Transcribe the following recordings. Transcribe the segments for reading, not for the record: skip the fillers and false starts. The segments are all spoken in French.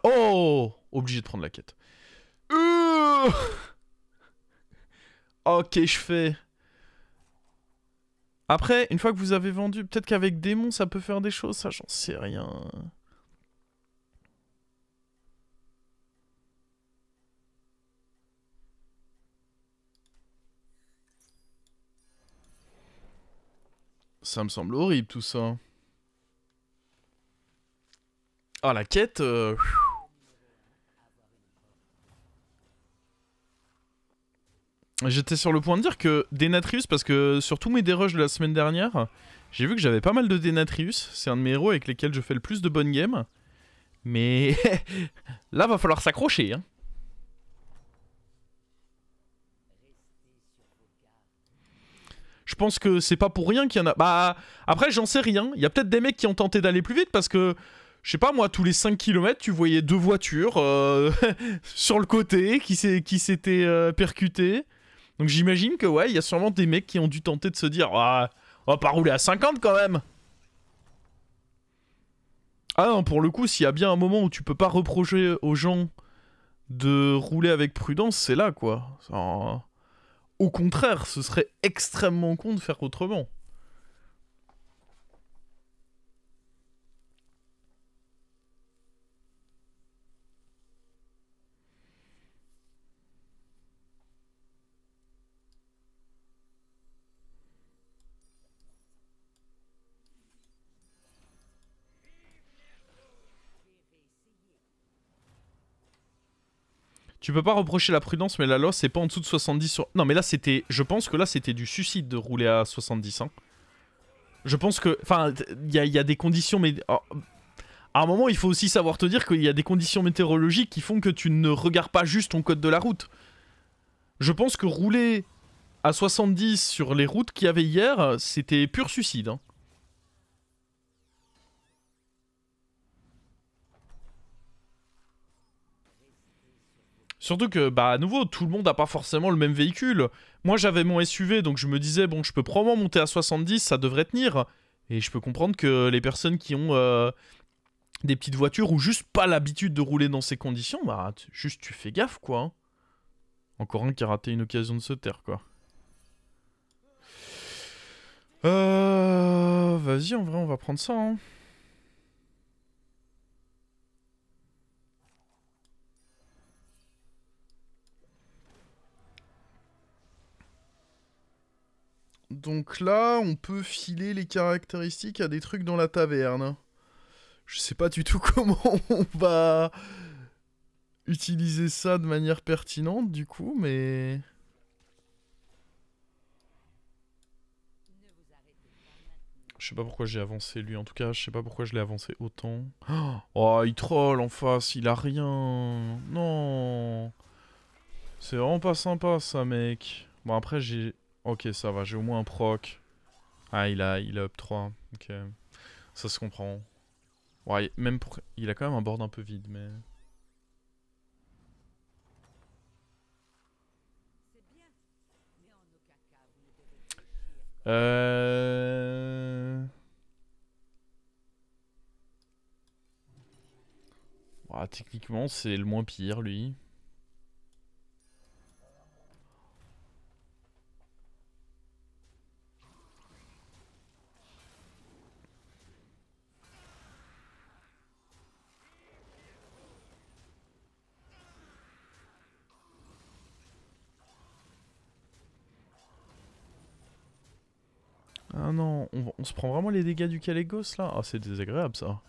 Oh, obligé de prendre la quête. Ok, je fais. Après, une fois que vous avez vendu, peut-être qu'avec démon, ça peut faire des choses, ça, j'en sais rien. Ça me semble horrible, tout ça. Ah, la quête... J'étais sur le point de dire que Denatrius, parce que sur tous mes dérushs de la semaine dernière, j'ai vu que j'avais pas mal de Denatrius. C'est un de mes héros avec lesquels je fais le plus de bonnes games. Mais là, va falloir s'accrocher. Hein. Je pense que c'est pas pour rien qu'il y en a... Bah, après, j'en sais rien. Il y a peut-être des mecs qui ont tenté d'aller plus vite parce que... Je sais pas moi, tous les 5 km, tu voyais 2 voitures sur le côté qui s'étaient percutées. Donc j'imagine que ouais, il y a sûrement des mecs qui ont dû tenter de se dire ah, on va pas rouler à 50 quand même. Ah non, pour le coup, s'il y a bien un moment où tu peux pas reprocher aux gens de rouler avec prudence, c'est là quoi. Au contraire, ce serait extrêmement con de faire autrement. Tu peux pas reprocher la prudence, mais la loi, c'est pas en dessous de 70 sur... Non, mais là, c'était... Je pense que là, c'était du suicide de rouler à 70, hein. Je pense que... Enfin, il y a des conditions... Mais... Oh, à un moment, il faut aussi savoir te dire qu'il y a des conditions météorologiques qui font que tu ne regardes pas juste ton code de la route. Je pense que rouler à 70 sur les routes qu'il y avait hier, c'était pur suicide, hein. Surtout que, bah, à nouveau, tout le monde n'a pas forcément le même véhicule. Moi, j'avais mon SUV, donc je me disais, bon, je peux probablement monter à 70, ça devrait tenir. Et je peux comprendre que les personnes qui ont des petites voitures ou juste pas l'habitude de rouler dans ces conditions, bah, juste tu fais gaffe, quoi. Hein. Encore un qui a raté une occasion de se taire, quoi. Vas-y, en vrai, on va prendre ça, hein. Donc là, on peut filer les caractéristiques à des trucs dans la taverne. Je sais pas du tout comment on va utiliser ça de manière pertinente, du coup, mais... Je sais pas pourquoi j'ai avancé lui, en tout cas, je sais pas pourquoi je l'ai avancé autant. Oh, il troll en face, il a rien. Non. C'est vraiment pas sympa ça, mec. Bon, après, j'ai... Ok, ça va, j'ai au moins un proc. Ah, il a up 3. Ok. Ça se comprend. Ouais, même pour... Il a quand même un board un peu vide, mais... Ouais, techniquement, c'est le moins pire, lui. Ah non, on se prend vraiment les dégâts du Calégos, là? Ah, c'est désagréable, ça.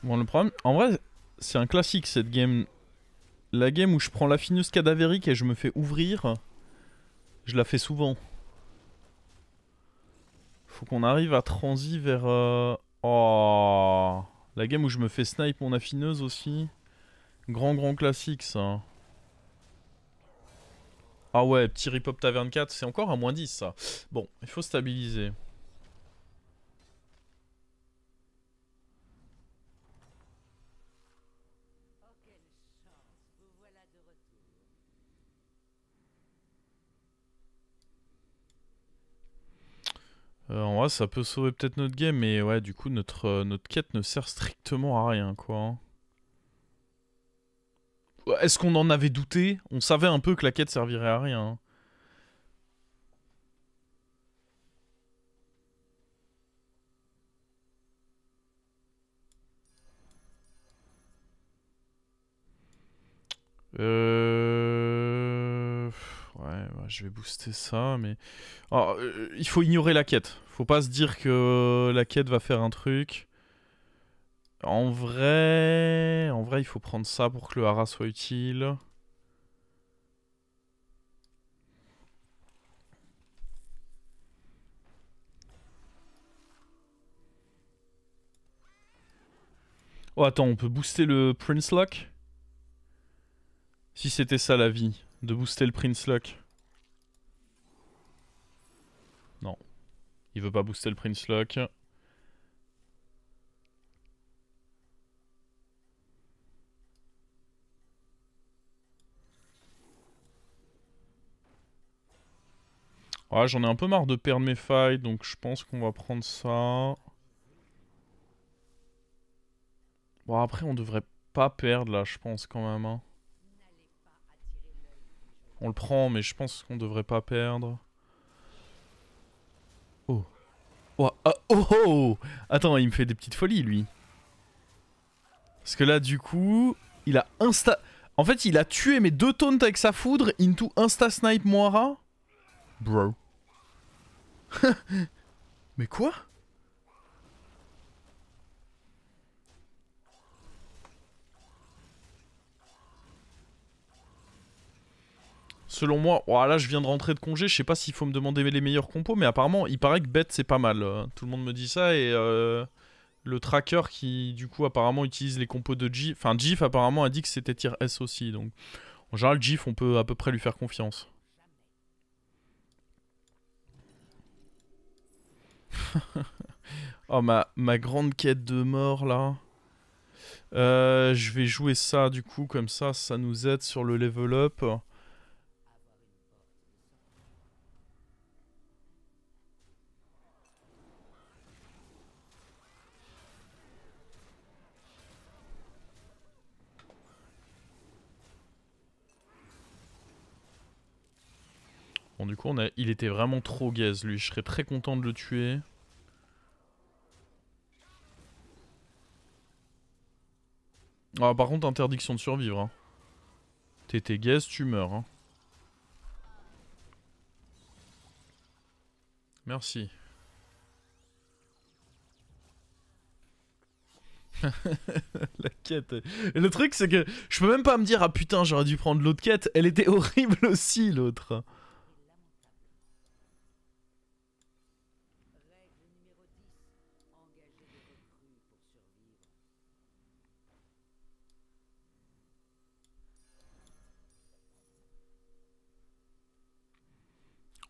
Bon, le problème... En vrai, c'est un classique, cette game. La game où je prends la fineuse cadavérique et je me fais ouvrir, je la fais souvent. Faut qu'on arrive à transi vers... Oh... La game où je me fais snipe mon affineuse aussi. Grand classique ça. Ah ouais, petit Rip-Hop Taverne 4, c'est encore à -10 ça. Bon, il faut stabiliser. En vrai, ça peut sauver peut-être notre game, mais ouais, du coup, notre quête ne sert strictement à rien, quoi. Hein. Est-ce qu'on en avait douté? On savait un peu que la quête servirait à rien. Hein. Ouais, je vais booster ça, mais... Alors, il faut ignorer la quête. Faut pas se dire que la quête va faire un truc. En vrai, il faut prendre ça pour que le hara soit utile. Oh, attends, on peut booster le Prince Lock? Si c'était ça la vie, de booster le Prince Lock. Non. Il veut pas booster le Prince Lock. Ouais, j'en ai un peu marre de perdre mes fights, donc je pense qu'on va prendre ça. Bon, après, on devrait pas perdre là, je pense quand même. Hein. On le prend, mais je pense qu'on devrait pas perdre. Oh. Oh, ah, oh, oh. Attends, il me fait des petites folies, lui. Parce que là, du coup, il a insta... En fait, il a tué mes 2 taunts avec sa foudre into insta-snipe Moira. Bro. Mais quoi? Selon moi, oh, là je viens de rentrer de congé, je sais pas s'il faut me demander les meilleurs compos, mais apparemment il paraît que Bet c'est pas mal. Tout le monde me dit ça et le tracker qui du coup apparemment utilise les compos de Jif, enfin Jif apparemment a dit que c'était tier S aussi, donc en général Jif on peut à peu près lui faire confiance. Oh ma grande quête de mort là. Je vais jouer ça du coup comme ça nous aide sur le level up. Bon du coup il était vraiment trop gaze lui, je serais très content de le tuer. Ah par contre interdiction de survivre. Hein. T'es gaze, tu meurs. Hein. Merci. La quête. Et le truc c'est que je peux même pas me dire ah putain j'aurais dû prendre l'autre quête, elle était horrible aussi l'autre.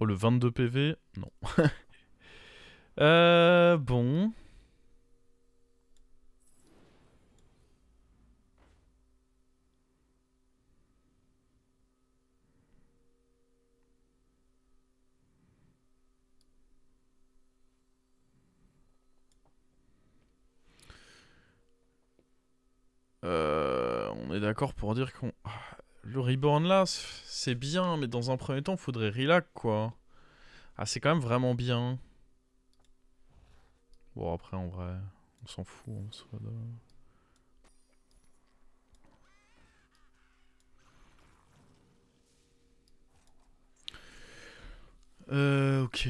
Oh le 22 PV, non. Bon. On est d'accord pour dire qu'on... Le Reborn là, c'est bien, mais dans un premier temps, faudrait relax quoi. Ah, c'est quand même vraiment bien. Bon, après, en vrai, on s'en fout en soi de... Ok.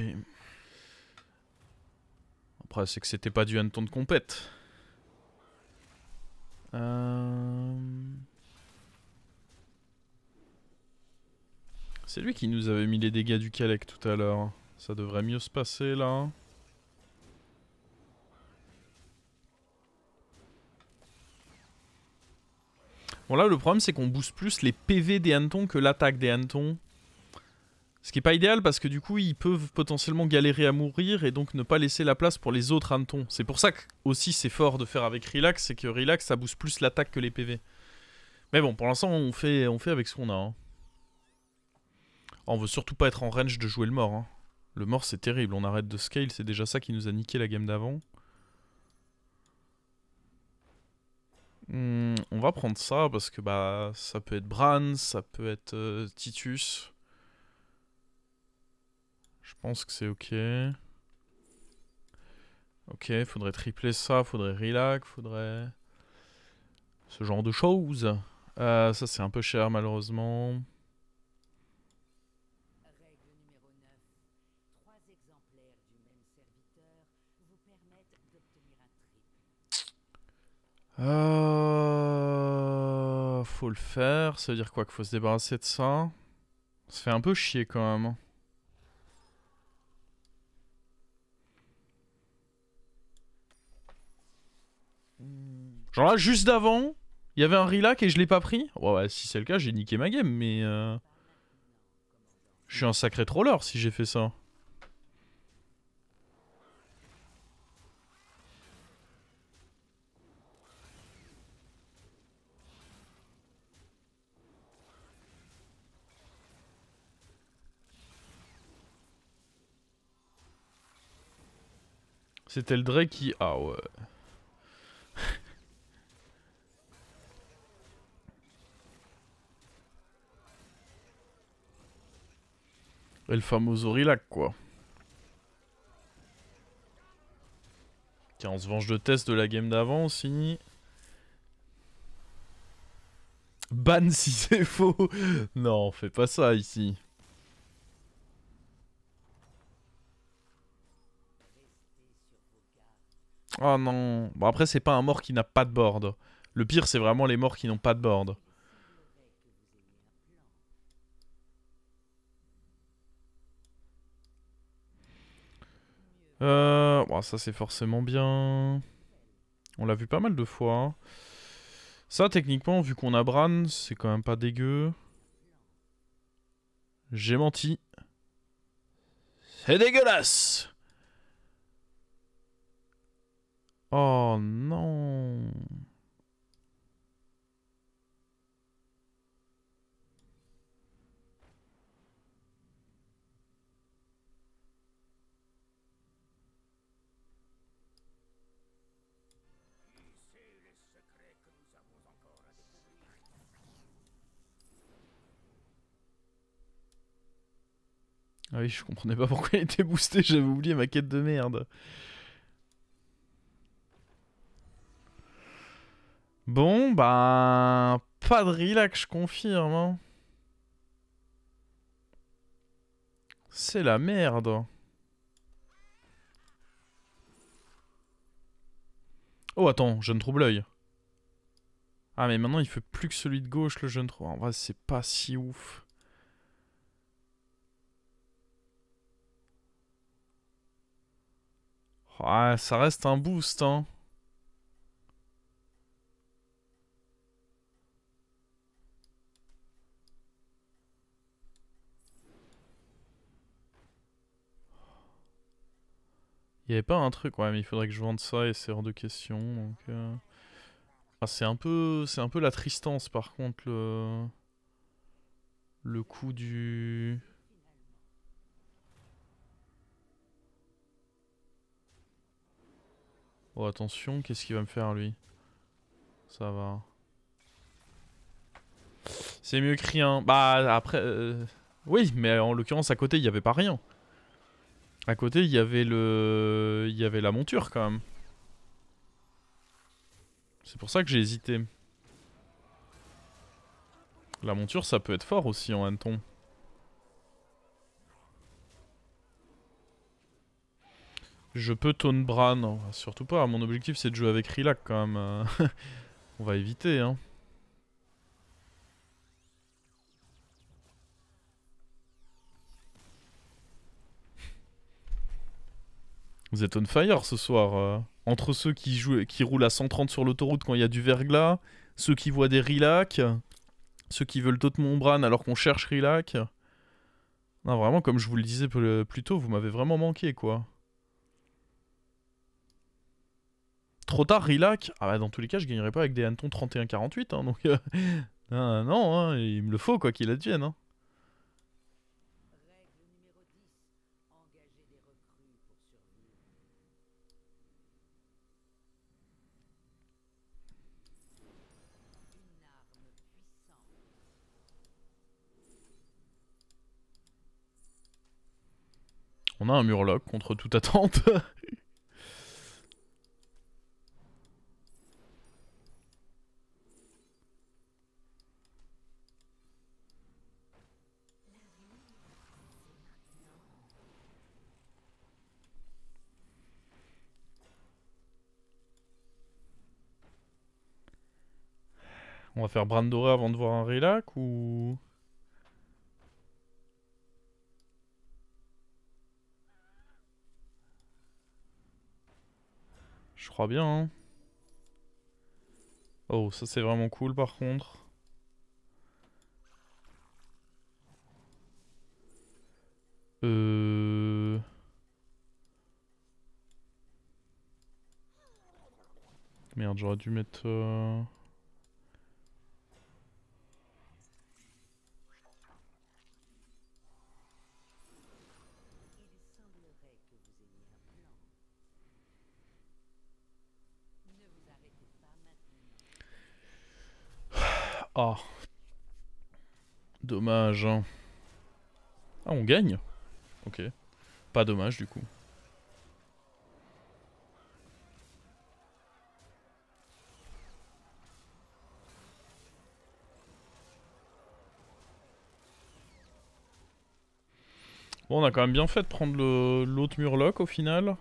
Après, c'est que c'était pas du hanneton de compète. C'est lui qui nous avait mis les dégâts du Kalek tout à l'heure. Ça devrait mieux se passer là. Bon là le problème c'est qu'on booste plus les PV des hannetons que l'attaque des hannetons. Ce qui est pas idéal parce que du coup ils peuvent potentiellement galérer à mourir et donc ne pas laisser la place pour les autres hannetons. C'est pour ça que aussi c'est fort de faire avec Relax, c'est que Relax ça booste plus l'attaque que les PV. Mais bon pour l'instant on fait avec ce qu'on a. Hein. Oh, on veut surtout pas être en range de jouer le mort. Hein. Le mort c'est terrible, on arrête de scale, c'est déjà ça qui nous a niqué la game d'avant. On va prendre ça parce que bah ça peut être Bran, ça peut être Titus. Je pense que c'est ok. Ok, faudrait tripler ça, faudrait relax, faudrait... Ce genre de choses. Ça c'est un peu cher malheureusement. Faut le faire, ça veut dire quoi? Qu'il faut se débarrasser de ça. Ça fait un peu chier quand même. Genre là, juste d'avant, il y avait un relax et je l'ai pas pris. Ouais, si c'est le cas, j'ai niqué ma game, mais... Je suis un sacré troller si j'ai fait ça. C'était le Drake qui... Ah ouais. Et le fameux Aurillac quoi. Tiens, on se venge de test de la game d'avant aussi. Ban si c'est faux. Non, fais pas ça ici. Oh non. Bon après c'est pas un mort qui n'a pas de board. Le pire c'est vraiment les morts qui n'ont pas de board. Bon, ça c'est forcément bien. On l'a vu pas mal de fois. Hein. Ça techniquement vu qu'on a Bran, c'est quand même pas dégueu. J'ai menti. C'est dégueulasse. Oh non. Ah oui, je comprenais pas pourquoi il était boosté, j'avais oublié ma quête de merde. Bon, bah... Pas de relax, je confirme. Hein. C'est la merde. Oh, attends, jeune trouble-œil. Ah, mais maintenant, il fait plus que celui de gauche, le jeune trouble. En vrai, c'est pas si ouf. Ouais, ça reste un boost, hein. Il y avait pas un truc, ouais, mais il faudrait que je vende ça et c'est hors de question, donc... Ah, c'est un peu la tristance, par contre, le coup du... Oh, attention, qu'est-ce qu'il va me faire, lui? Ça va. C'est mieux que rien. Bah, après... Oui, mais en l'occurrence, à côté, il n'y avait pas rien. À côté, il y avait le... Il y avait la monture, quand même. C'est pour ça que j'ai hésité. La monture, ça peut être fort aussi en hanneton. Je peux taunt Bran. Non, surtout pas. Mon objectif, c'est de jouer avec Relax, quand même. On va éviter, hein. Vous êtes on fire ce soir. Entre ceux qui roulent à 130 sur l'autoroute quand il y a du verglas, Ceux qui voient des Rilac. Ceux qui veulent d'autres Montbran alors qu'on cherche Rilac. Non, vraiment, comme je vous le disais plus tôt, vous m'avez vraiment manqué, quoi. Trop tard, Rilac. Ah bah, dans tous les cas, je gagnerais pas avec des hannetons 31-48, hein, donc... non, hein, il me le faut, quoi qu'il advienne, hein. On a un Murloc contre toute attente. On va faire Brandoré avant de voir un Rilac ou... Je crois bien, hein. Oh, ça c'est vraiment cool par contre. Merde, j'aurais dû mettre... Ah. Dommage, hein. Ah, on gagne? Ok. Pas dommage du coup. Bon, on a quand même bien fait de prendre l'autre Murloc au final.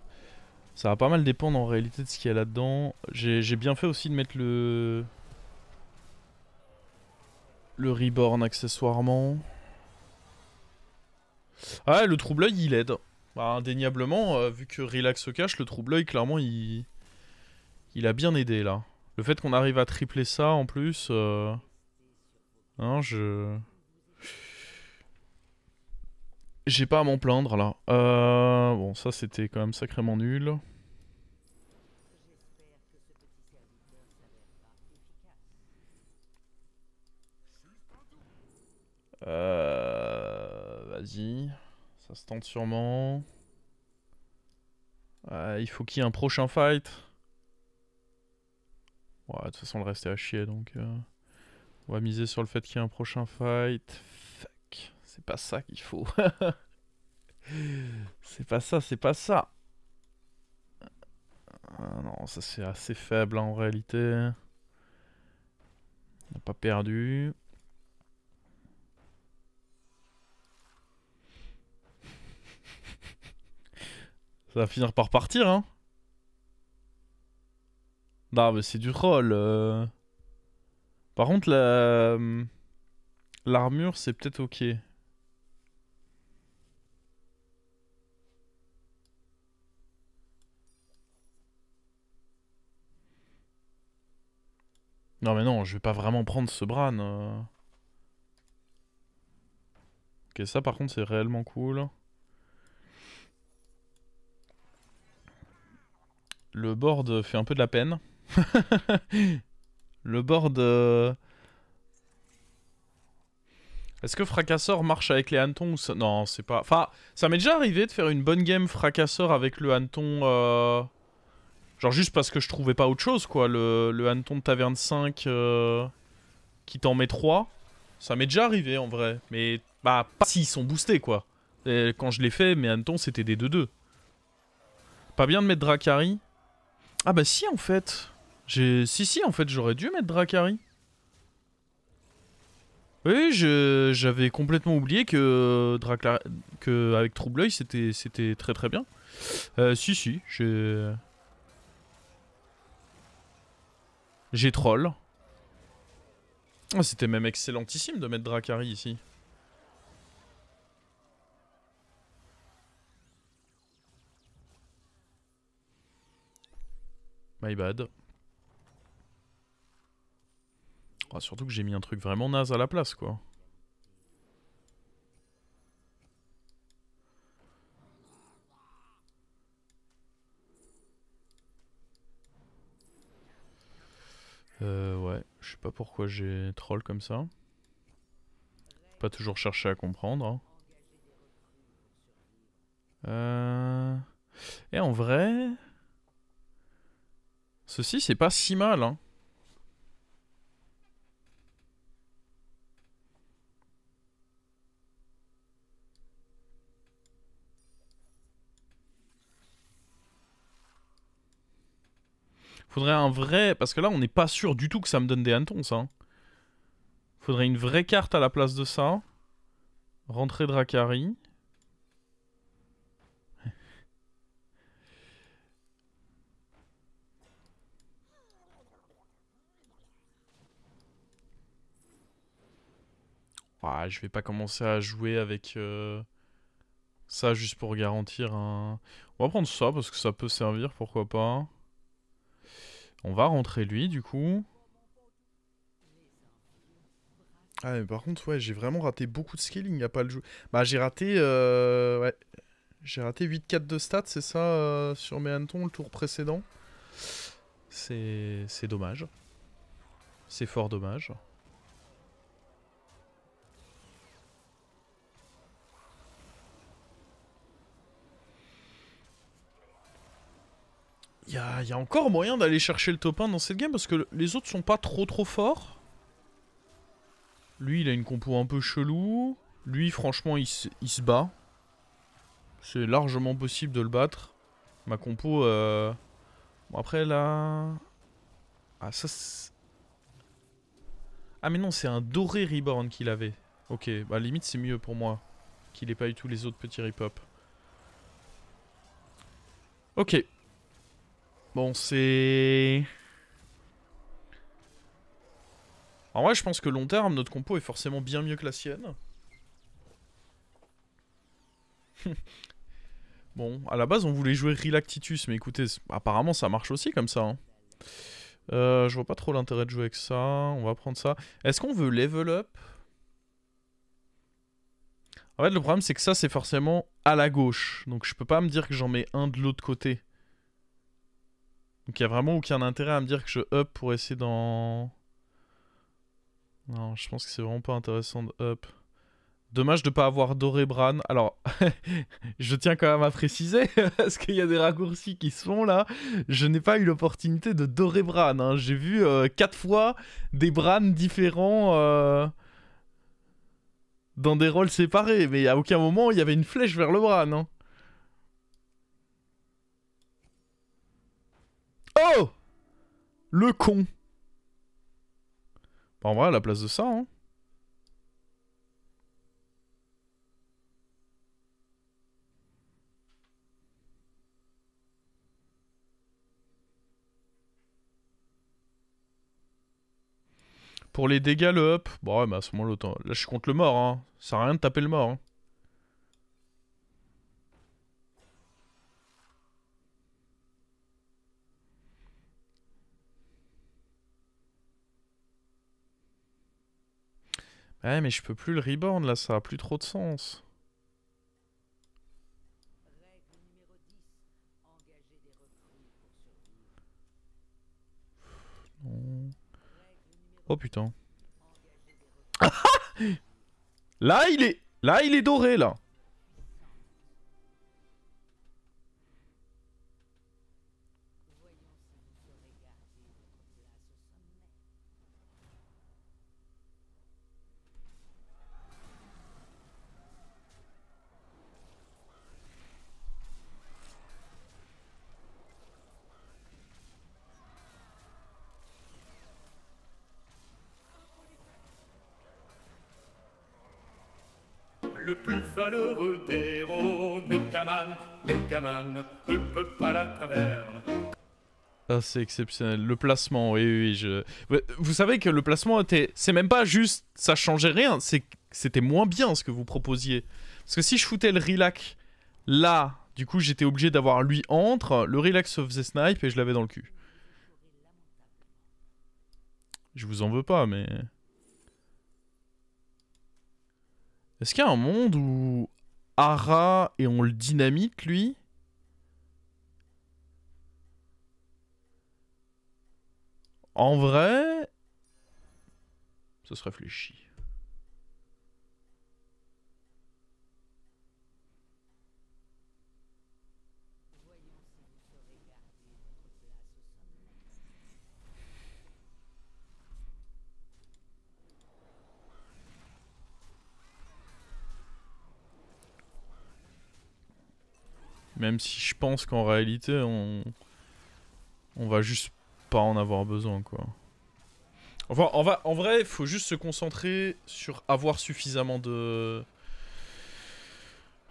Ça va pas mal dépendre en réalité de ce qu'il y a là-dedans. J'ai bien fait aussi de mettre le Reborn accessoirement. Ah, le trouble-œil il aide. Bah, indéniablement, vu que Relax se cache, le trouble-œil clairement il a bien aidé là. Le fait qu'on arrive à tripler ça en plus... Hein, j'ai pas à m'en plaindre là. Bon, ça c'était quand même sacrément nul. Vas-y. Ça se tente sûrement. Il faut qu'il y ait un prochain fight. Ouais, de toute façon, le reste est à chier donc. On va miser sur le fait qu'il y ait un prochain fight. Fuck. C'est pas ça qu'il faut. C'est pas ça, c'est pas ça. Ah non, ça c'est assez faible hein, en réalité. On n'a pas perdu. Ça va finir par partir, hein. Non, mais c'est du troll. Par contre, l'armure, c'est peut-être ok. Non, mais non, je vais pas vraiment prendre ce Bran. Ok, ça par contre, c'est réellement cool. Le board fait un peu de la peine. Le board... Est-ce que Fracasseur marche avec les hannetons ou ça... Non, c'est pas... Enfin, ça m'est déjà arrivé de faire une bonne game Fracasseur avec le hanneton... Genre juste parce que je trouvais pas autre chose, quoi. Le hanneton de Taverne 5 qui t'en met 3. Ça m'est déjà arrivé, en vrai. Mais, bah, pas s'ils sont boostés, quoi. Et quand je l'ai fait, mes hannetons, c'était des 2-2. Pas bien de mettre Dracari. Ah bah si, en fait. Si, en fait, j'aurais dû mettre Dracari. Oui, j'avais complètement oublié que avec Trouble-œil, c'était très très bien. Si, j'ai troll. Ah, c'était même excellentissime de mettre Dracari ici. My bad. Oh, surtout que j'ai mis un truc vraiment naze à la place, quoi. Ouais, je sais pas pourquoi j'ai troll comme ça. Pas toujours chercher à comprendre. Et en vrai... Ceci, c'est pas si mal, hein. Faudrait un vrai... Parce que là, on n'est pas sûr du tout que ça me donne des hannetons, ça. Faudrait une vraie carte à la place de ça. Rentrée Dracari. Ah, je vais pas commencer à jouer avec ça juste pour garantir un... On va prendre ça parce que ça peut servir, pourquoi pas. On va rentrer lui, du coup. Ah mais par contre ouais j'ai vraiment raté beaucoup de scaling, y a pas le jeu. Bah j'ai raté ouais. J'ai raté 8-4 de stats, c'est ça sur mes hannetons le tour précédent. C'est dommage. C'est fort dommage. Y a encore moyen d'aller chercher le top 1 dans cette game parce que les autres sont pas trop forts. Lui il a une compo un peu chelou. Lui franchement il se bat. C'est largement possible de le battre. Ma compo... Bon après là... Ah ça c'est... Ah mais non c'est un doré reborn qu'il avait. Ok, bah limite c'est mieux pour moi qu'il ait pas eu tous les autres petits rip-hop. Ok. Bon c'est... En vrai je pense que long terme notre compo est forcément bien mieux que la sienne. Bon, à la base on voulait jouer Rilactitus, mais écoutez, apparemment ça marche aussi comme ça. Hein. Je vois pas trop l'intérêt de jouer avec ça, on va prendre ça. Est-ce qu'on veut level up? En fait le problème c'est que ça c'est forcément à la gauche, donc je peux pas me dire que j'en mets un de l'autre côté. Donc il y a vraiment aucun intérêt à me dire que je up pour essayer d'en... Non, je pense que c'est vraiment pas intéressant de up. Dommage de pas avoir doré Bran. Alors, je tiens quand même à préciser, parce qu'il y a des raccourcis qui se font là. Je n'ai pas eu l'opportunité de dorer Bran. Hein. J'ai vu 4 fois des Bran différents dans des rôles séparés. Mais à aucun moment il y avait une flèche vers le Bran. Hein. Oh! Le con. Bah, en vrai, à la place de ça, hein. Pour les dégâts, le up. Bon, ouais, mais à ce moment-là, là, je suis contre le mort. Hein. Ça sert à rien de taper le mort. Hein. Ouais, mais je peux plus le reborn là, ça a plus trop de sens. Non. Oh putain. Là, il est... Là, il est doré, là. Le plus valeureux des héros, Megaman, ne peut pas la taverne. Ah, c'est exceptionnel. Le placement, oui, Vous savez que le placement était... C'est même pas juste... Ça changeait rien, c'était moins bien ce que vous proposiez. Parce que si je foutais le relax là, du coup j'étais obligé d'avoir lui entre, le relax se faisait snipe et je l'avais dans le cul. Je vous en veux pas, mais... Est-ce qu'il y a un monde où Ara et on le dynamite, lui? En vrai... Ça se réfléchit. Même si je pense qu'en réalité, on va juste pas en avoir besoin, quoi. Enfin, en vrai, il faut juste se concentrer sur avoir suffisamment de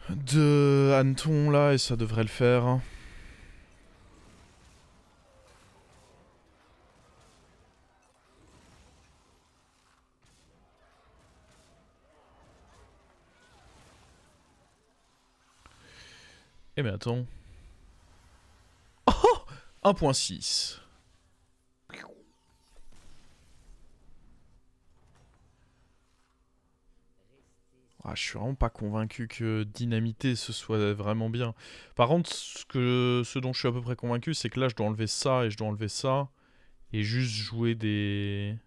hannetons là, et ça devrait le faire. Eh mais attends. Oh 1.6. Ah, je suis vraiment pas convaincu que dynamiter ce soit vraiment bien. Par contre, ce dont je suis à peu près convaincu, c'est que là je dois enlever ça et je dois enlever ça. Et juste jouer des...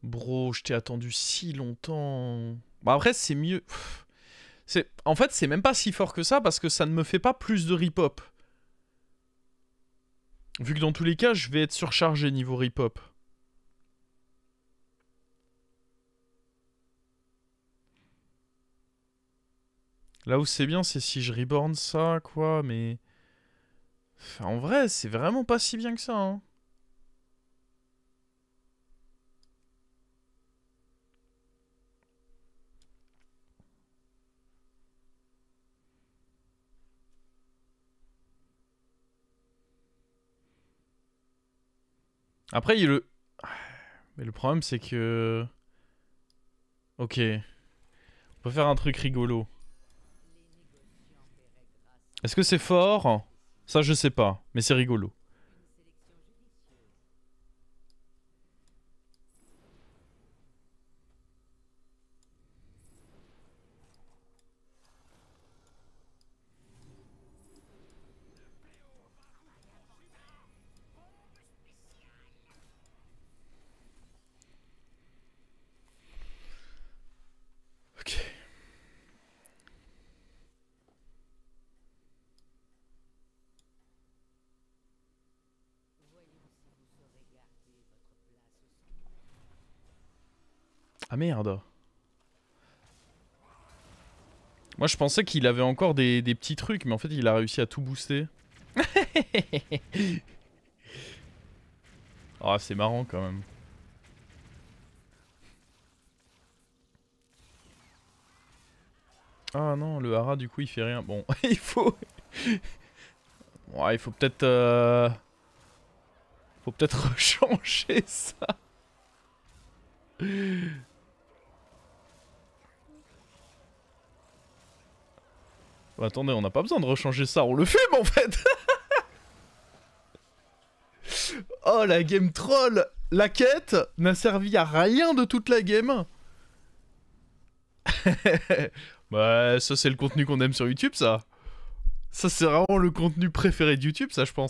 Bro, je t'ai attendu si longtemps. Bah après, c'est mieux. En fait, c'est même pas si fort que ça parce que ça ne me fait pas plus de rip-hop. Vu que dans tous les cas, je vais être surchargé niveau rip-hop. Là où c'est bien, c'est si je reborn ça, quoi, mais... Enfin, en vrai, c'est vraiment pas si bien que ça, hein. Après, il y a le... Mais le problème, c'est que... Ok. On peut faire un truc rigolo. Est-ce que c'est fort? Ça, je sais pas, mais c'est rigolo. Ok. Ah merde. Moi je pensais qu'il avait encore des petits trucs, mais en fait il a réussi à tout booster. Ah, c'est marrant quand même. Ah non, le hara du coup il fait rien. Bon, il faut... Ouais, il faut peut-être... Faut peut-être changer ça. Bah, attendez, on n'a pas besoin de rechanger ça, on le fume en fait. Oh la game troll. La quête n'a servi à rien de toute la game. Bah ça c'est le contenu qu'on aime sur YouTube ça. Ça c'est vraiment le contenu préféré de YouTube ça je pense.